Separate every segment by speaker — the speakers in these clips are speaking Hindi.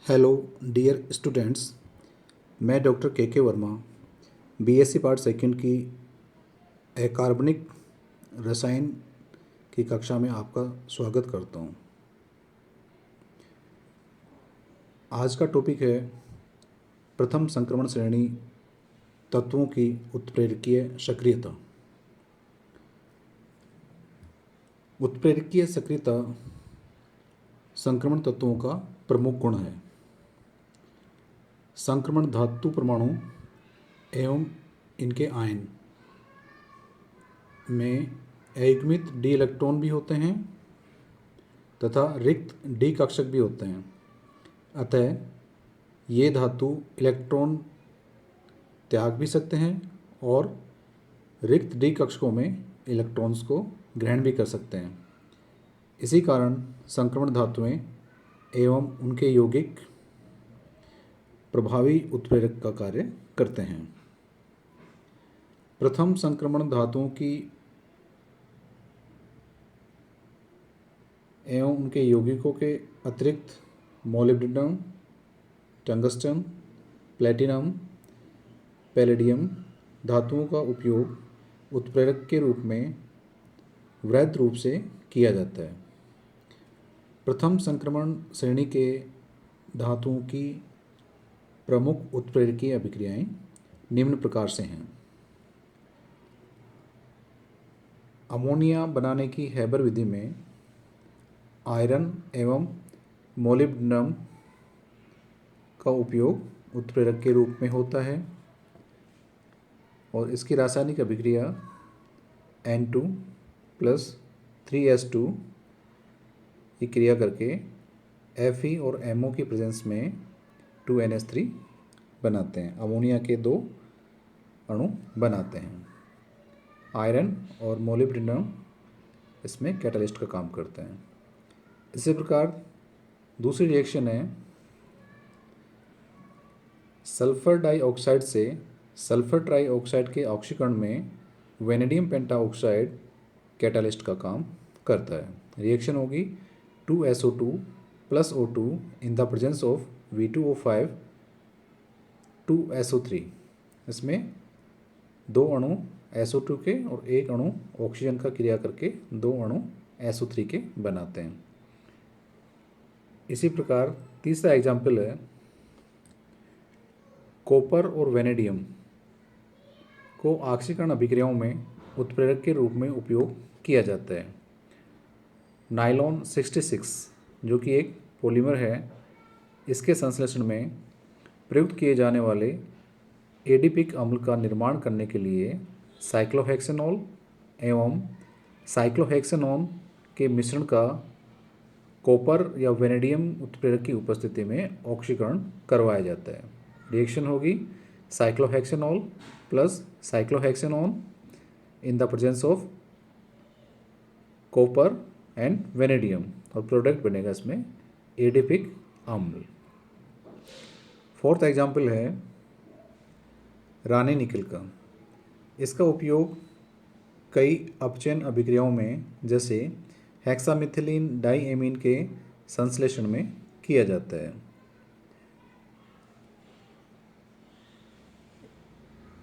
Speaker 1: हेलो डियर स्टूडेंट्स, मैं डॉक्टर के वर्मा बीएससी पार्ट सेकंड की अकार्बनिक रसायन की कक्षा में आपका स्वागत करता हूं। आज का टॉपिक है प्रथम संक्रमण श्रेणी तत्वों की उत्प्रेरकीय सक्रियता। उत्प्रेरकीय सक्रियता संक्रमण तत्वों का प्रमुख गुण है। संक्रमण धातु परमाणु एवं इनके आयन में अयुग्मित डी इलेक्ट्रॉन भी होते हैं तथा रिक्त डी कक्षक भी होते हैं। अतः ये धातु इलेक्ट्रॉन त्याग भी सकते हैं और रिक्त डी कक्षकों में इलेक्ट्रॉन्स को ग्रहण भी कर सकते हैं। इसी कारण संक्रमण धातुएं एवं उनके यौगिक प्रभावी उत्प्रेरक का कार्य करते हैं। प्रथम संक्रमण धातुओं की एवं उनके यौगिकों के अतिरिक्त मोलिब्डेनम, टंगस्टन, प्लेटिनम, पैलेडियम धातुओं का उपयोग उत्प्रेरक के रूप में वृहद रूप से किया जाता है। प्रथम संक्रमण श्रेणी के धातुओं की प्रमुख उत्प्रेरकीय अभिक्रियाएं निम्न प्रकार से हैं। अमोनिया बनाने की हैबर विधि में आयरन एवं मोलिब्डेनम का उपयोग उत्प्रेरक के रूप में होता है और इसकी रासायनिक अभिक्रिया N2 प्लस 3S2 की क्रिया करके Fe और MO की प्रेजेंस में 2NH3 बनाते हैं। अमोनिया के दो अणु बनाते हैं। आयरन और मोलिब्डेनम इसमें कैटालिस्ट का काम करते हैं। इसी प्रकार दूसरी रिएक्शन है सल्फर डाइऑक्साइड से सल्फर ट्राइऑक्साइड के ऑक्सीकरण में वेनेडियम पेंटाऑक्साइड कैटालिस्ट का काम करता है। रिएक्शन होगी 2SO2 plus O2 in the presence of V2O5 2SO3। इसमें दो अणु SO2 के और एक अणु ऑक्सीजन का क्रिया करके दो अणु SO3 के बनाते हैं। इसी प्रकार तीसरा एग्जाम्पल है कॉपर और वेनेडियम को ऑक्सीकरण अभिक्रियाओं में उत्प्रेरक के रूप में उपयोग किया जाता है। नायलॉन 66 जो कि एक पॉलीमर है, इसके संश्लेषण में प्रयुक्त किए जाने वाले एडिपिक अम्ल का निर्माण करने के लिए साइक्लोहेक्सेनॉल एवं साइक्लोहेक्सेनॉन के मिश्रण का कॉपर या वेनेडियम उत्प्रेरक की उपस्थिति में ऑक्सीकरण करवाया जाता है। रिएक्शन होगी cyclohexanol plus cyclohexanone in the presence of copper and vanadium और प्रोडक्ट बनेगा इसमें एडिपिक अम्ल। फोर्थ एग्जाम्पल है रानी निकल का। इसका उपयोग कई अपचयन अभिक्रियाओं में जैसे हेक्सामिथिलीन डाइएमीन के संश्लेषण में किया जाता है।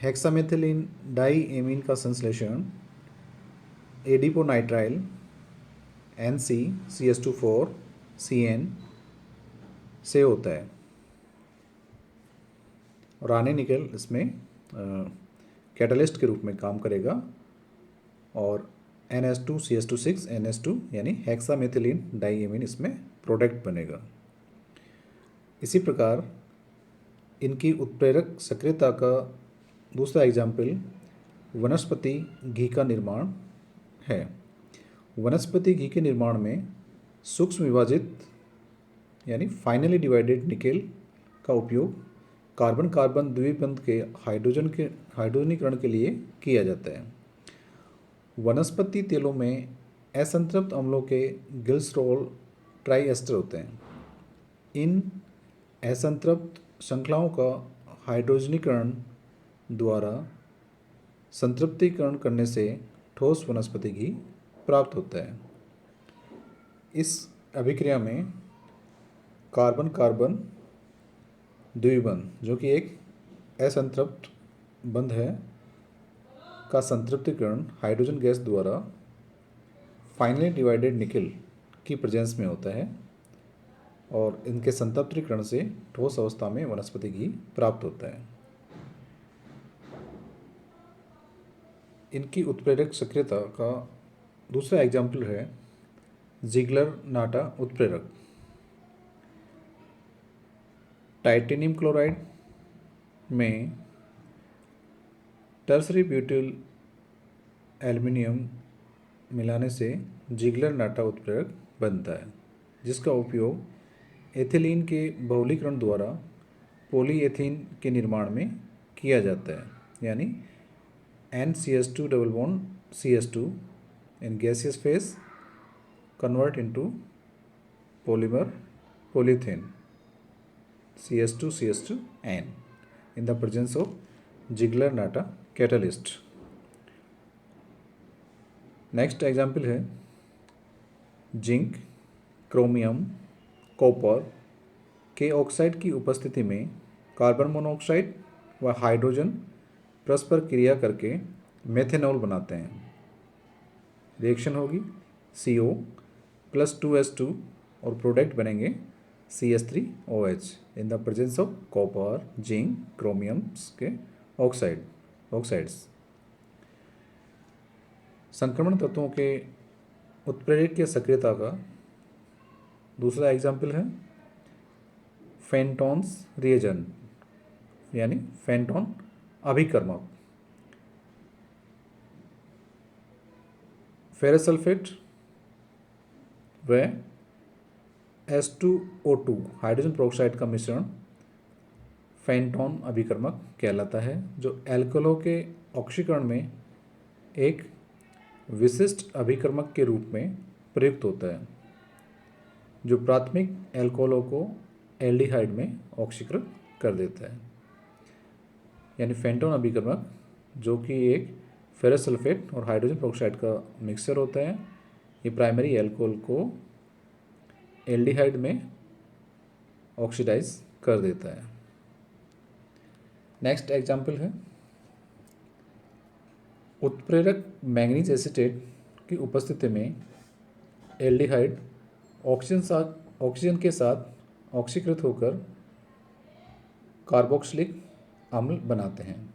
Speaker 1: हेक्सामिथिलीन डाइएमीन का संश्लेषण एडिपोनाइट्राइल NCCH2 4 CN से होता है। रानी निकल इसमें कैटालिस्ट के रूप में काम करेगा और NH2CH2 6 NH2 यानी हेक्सामेथिलीन डाइएमीन इसमें प्रोडक्ट बनेगा। इसी प्रकार इनकी उत्प्रेरक सक्रियता का दूसरा एग्जाम्पल वनस्पति घी का निर्माण है। वनस्पति घी के निर्माण में सूक्ष्म विभाजित यानी फाइनली डिवाइडेड निकेल का उपयोग कार्बन कार्बन द्विबंध के हाइड्रोजनीकरण के लिए किया जाता है। वनस्पति तेलों में असंतृप्त अम्लों के ग्लिसरॉल ट्राइएस्टर होते हैं। इन असंतृप्त श्रृंखलाओं का हाइड्रोजनीकरण द्वारा संतृप्तिकरण करने से ठोस वनस्पति घी प्राप्त होता है। इस अभिक्रिया में कार्बन कार्बन द्विबंध जो कि एक असंतृप्त बंध है का संतृप्तिकरण हाइड्रोजन गैस द्वारा फाइनली डिवाइडेड निकल की प्रेजेंस में होता है और इनके संतृप्तिकरण से ठोस अवस्था में वनस्पति घी प्राप्त होता है। इनकी उत्प्रेरक सक्रियता का दूसरा एग्जाम्पल है जिगलर नाटा उत्प्रेरक। टाइटेनियम क्लोराइड में टर्सरी ब्यूटिल एल्युमिनियम मिलाने से जिगलर नाटा उत्प्रेरक बनता है, जिसका उपयोग एथिलीन के बहुलीकरण द्वारा पॉलीएथीन के निर्माण में किया जाता है, यानी NCH2 double bond CH2 in gaseous phase convert into polymer polyethylene CH2CH2N in the presence of Ziegler-Natta catalyst। Next example है जिंक, क्रोमियम, कॉपर के ऑक्साइड की उपस्थिति में कार्बन मोनोऑक्साइड व हाइड्रोजन परस्पर क्रिया करके मेथेनॉल बनाते हैं। रिएक्शन होगी CO प्लस 2H2 और प्रोडक्ट बनेंगे CH3OH in the presence of copper, zinc, chromiums के ऑक्साइड्स। संक्रमण तत्वों के उत्प्रेरक की सक्रियता का दूसरा एग्जाम्पल है फेंटॉन्स रिएजेंट, यानी फेंटॉन अभिकर्मक। फेरस सल्फेट व H2O2 हाइड्रोजन पेरोक्साइड का मिश्रण फेंटॉन अभिकर्मक कहलाता है, जो एल्कोहलों के ऑक्सीकरण में एक विशिष्ट अभिकर्मक के रूप में प्रयुक्त होता है, जो प्राथमिक एल्कोहलों को एल्डिहाइड में ऑक्सीकृत कर देता है। यानी फेंटॉन अभिकर्मक जो कि एक फेरस सल्फेट और हाइड्रोजन पेरोक्साइड का मिक्सचर होता है, ये प्राइमरी एल्कोहल को एल्डिहाइड में ऑक्सीडाइज कर देता है। नेक्स्ट एग्जाम्पल है उत्प्रेरक मैंगनीज एसीटेट की उपस्थिति में एल्डिहाइड ऑक्सीजन के साथ ऑक्सीकृत होकर कार्बोक्सिलिक अम्ल बनाते हैं।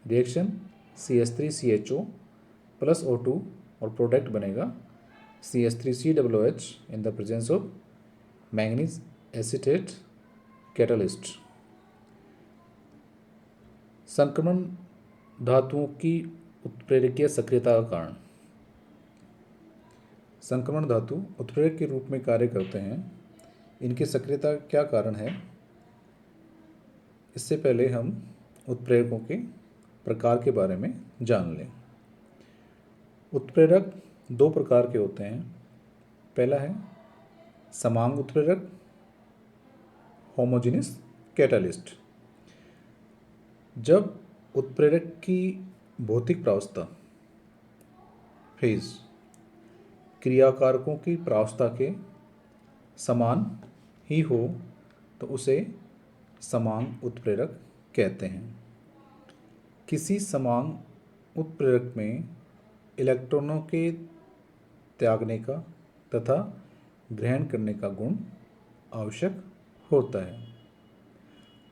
Speaker 1: रिएक्शन CH3CHO प्लस O2 और प्रोडक्ट बनेगा CH3COOH in the presence of manganese acetate catalyst. संक्रमण धातुओं की उत्प्रेरकीय सक्रियता का कारण। संक्रमण धातु उत्प्रेरक के रूप में कार्य करते हैं। इनकी सक्रियता क्या कारण है, इससे पहले हम उत्प्रेरकों के प्रकार के बारे में जान लें। उत्प्रेरक दो प्रकार के होते हैं। पहला है समांग उत्प्रेरक, होमोजेनियस कैटलिस्ट। जब उत्प्रेरक की भौतिक प्रावस्था फेज क्रियाकारकों की प्रावस्था के समान ही हो तो उसे समांग उत्प्रेरक कहते हैं। किसी समांग उत्प्रेरक में इलेक्ट्रॉनों के त्यागने का तथा ग्रहण करने का गुण आवश्यक होता है।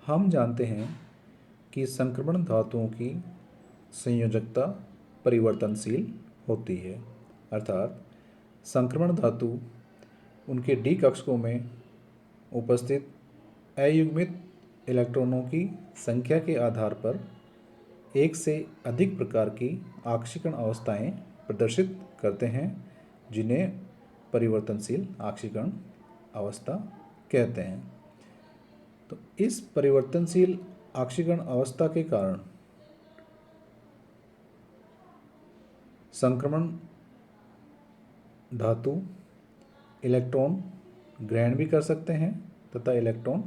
Speaker 1: हम जानते हैं कि संक्रमण धातुओं की संयोजकता परिवर्तनशील होती है, अर्थात संक्रमण धातु उनके डी कक्षकों में उपस्थित अयुग्मित इलेक्ट्रॉनों की संख्या के आधार पर एक से अधिक प्रकार की आक्षिकण अवस्थाएं प्रदर्शित करते हैं, जिन्हें परिवर्तनशील आक्षिकण अवस्था कहते हैं। तो इस परिवर्तनशील आक्षिकण अवस्था के कारण संक्रमण धातु इलेक्ट्रॉन ग्रहण भी कर सकते हैं तथा इलेक्ट्रॉन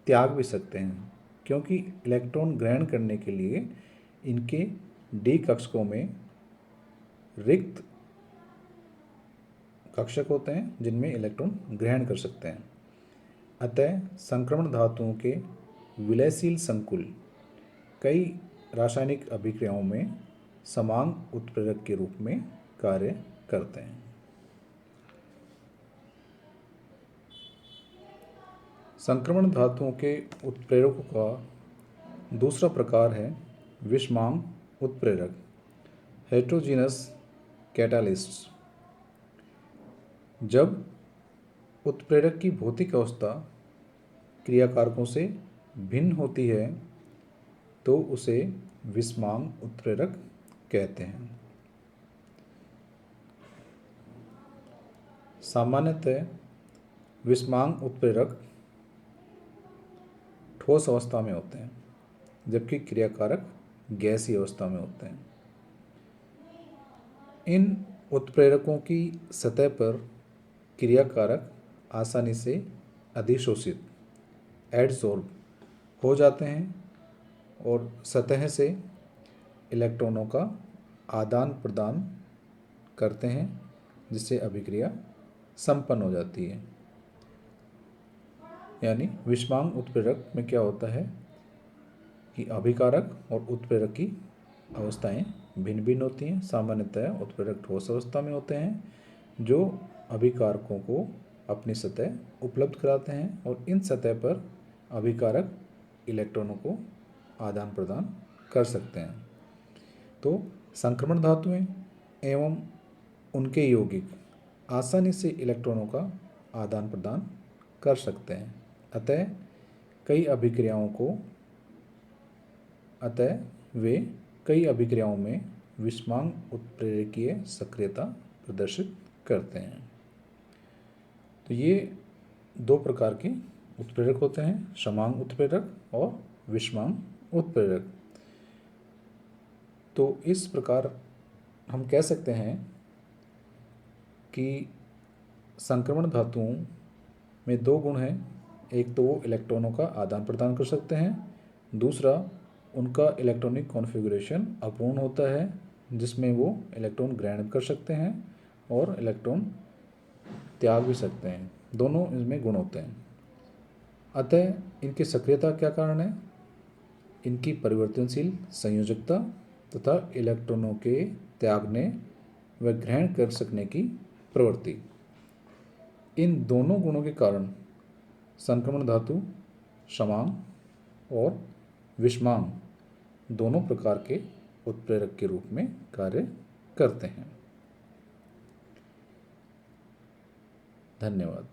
Speaker 1: त्याग भी सकते हैं, क्योंकि इलेक्ट्रॉन ग्रहण करने के लिए इनके डी कक्षकों में रिक्त कक्षक होते हैं जिनमें इलेक्ट्रॉन ग्रहण कर सकते हैं। अतः संक्रमण धातुओं के विलयशील संकुल कई रासायनिक अभिक्रियाओं में समांग उत्प्रेरक के रूप में कार्य करते हैं। संक्रमण धातुओं के उत्प्रेरकों का दूसरा प्रकार है विषमांग उत्प्रेरक, हेटेरोजीनस कैटालिस्ट्स। जब उत्प्रेरक की भौतिक अवस्था क्रियाकारकों से भिन्न होती है तो उसे विषमांग उत्प्रेरक कहते हैं। सामान्यतः विषमांग उत्प्रेरक ठोस अवस्था में होते हैं जबकि क्रियाकारक गैसीय अवस्था में होते हैं। इन उत्प्रेरकों की सतह पर क्रियाकारक आसानी से अधिशोषित एडसॉर्ब हो जाते हैं और सतह से इलेक्ट्रॉनों का आदान प्रदान करते हैं जिससे अभिक्रिया संपन्न हो जाती है। यानी विषमांग उत्प्रेरक में क्या होता है कि अभिकारक और उत्प्रेरक की अवस्थाएं भिन्न भिन्न होती हैं। सामान्यतः उत्प्रेरक ठोस अवस्था में होते हैं जो अभिकारकों को अपनी सतह उपलब्ध कराते हैं और इन सतह पर अभिकारक इलेक्ट्रॉनों को आदान प्रदान कर सकते हैं। तो संक्रमण धातुएं एवं उनके यौगिक आसानी से इलेक्ट्रॉनों का आदान प्रदान कर सकते हैं। अतः वे कई अभिक्रियाओं में विषमांग उत्प्रेरकीय सक्रियता प्रदर्शित करते हैं। तो ये दो प्रकार के उत्प्रेरक होते हैं, समांग उत्प्रेरक और विषमांग उत्प्रेरक। तो इस प्रकार हम कह सकते हैं कि संक्रमण धातुओं में दो गुण हैं। एक तो वो इलेक्ट्रॉनों का आदान प्रदान कर सकते हैं, दूसरा उनका इलेक्ट्रॉनिक कॉन्फ़िगरेशन अपूर्ण होता है जिसमें वो इलेक्ट्रॉन ग्रहण कर सकते हैं और इलेक्ट्रॉन त्याग भी सकते हैं। दोनों इसमें गुण होते हैं। अतः इनकी सक्रियता क्या कारण है? इनकी परिवर्तनशील संयोजकता तथा इलेक्ट्रॉनों के त्यागने व ग्रहण कर सकने की प्रवृत्ति। इन दोनों गुणों के कारण संक्रमण धातु समांग और विषमांग दोनों प्रकार के उत्प्रेरक के रूप में कार्य करते हैं। धन्यवाद।